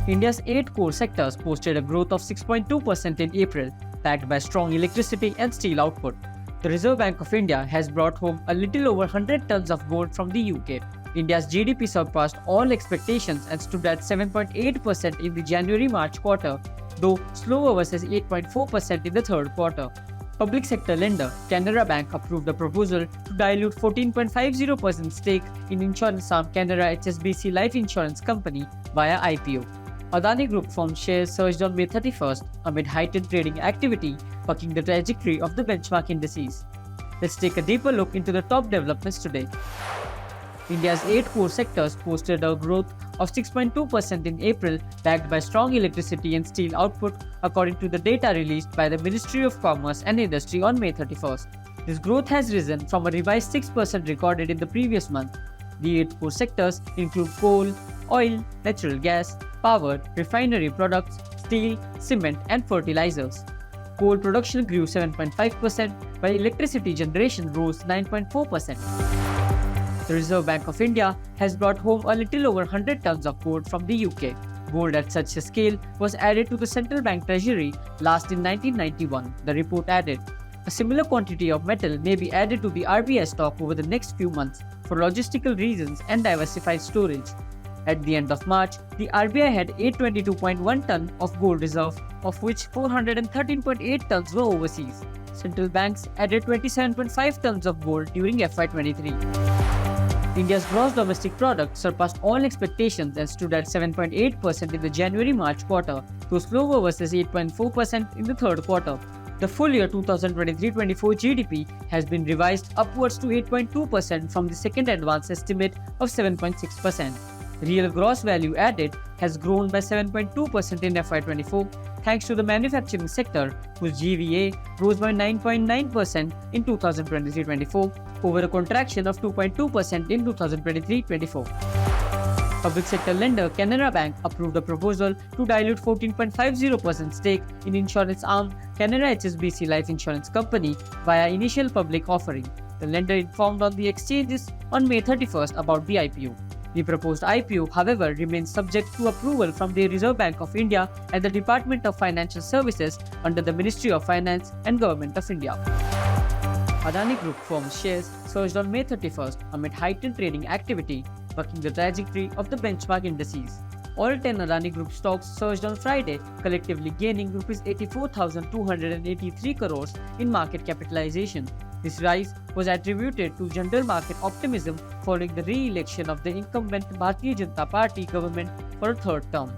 India's 8 core sectors posted a growth of 6.2% in April, backed by strong electricity and steel output. The Reserve Bank of India has brought home a little over 100 tons of gold from the UK. India's GDP surpassed all expectations and stood at 7.8% in the January-March quarter, though slower versus 8.4% in the third quarter. Public sector lender Canara Bank approved a proposal to dilute 14.50% stake in insurance arm Canara HSBC Life Insurance Company via IPO. Adani Group firm shares surged on May 31st amid heightened trading activity, bucking the trajectory of the benchmark indices. Let's take a deeper look into the top developments today. India's 8 core sectors posted a growth of 6.2% in April, backed by strong electricity and steel output, according to the data released by the Ministry of Commerce and Industry on May 31st. This growth has risen from a revised 6% recorded in the previous month. The 8 core sectors include coal, oil, natural gas, power, refinery products, steel, cement, and fertilizers. Coal production grew 7.5%, while electricity generation rose 9.4%. The Reserve Bank of India has brought home a little over 100 tons of gold from the UK. Gold at such a scale was added to the central bank treasury last in 1991, the report added. A similar quantity of metal may be added to the RBI stock over the next few months for logistical reasons and diversified storage. At the end of March, the RBI had 822.1 ton of gold reserve, of which 413.8 tons were overseas. Central banks added 27.5 tons of gold during FY23. India's gross domestic product surpassed all expectations and stood at 7.8% in the January-March quarter, though slower versus 8.4% in the third quarter. The full year 2023-24 GDP has been revised upwards to 8.2% from the second advance estimate of 7.6%. Real gross value added has grown by 7.2% in FY24 thanks to the manufacturing sector, whose GVA rose by 9.9% in 2023-24 over a contraction of 2.2% in 2023-24. Public sector lender Canara Bank approved a proposal to dilute 14.50% stake in insurance arm Canara HSBC Life Insurance Company via initial public offering. The lender informed on the exchanges on May 31st about the IPO. The proposed IPO, however, remains subject to approval from the Reserve Bank of India and the Department of Financial Services under the Ministry of Finance and Government of India. Adani Group firm shares surged on May 31st amid heightened trading activity, bucking the trajectory of the benchmark indices. All 10 Adani Group stocks surged on Friday, collectively gaining Rs 84,283 crores in market capitalization. This rise was attributed to general market optimism following the re-election of the incumbent Bharatiya Janata Party government for a third term.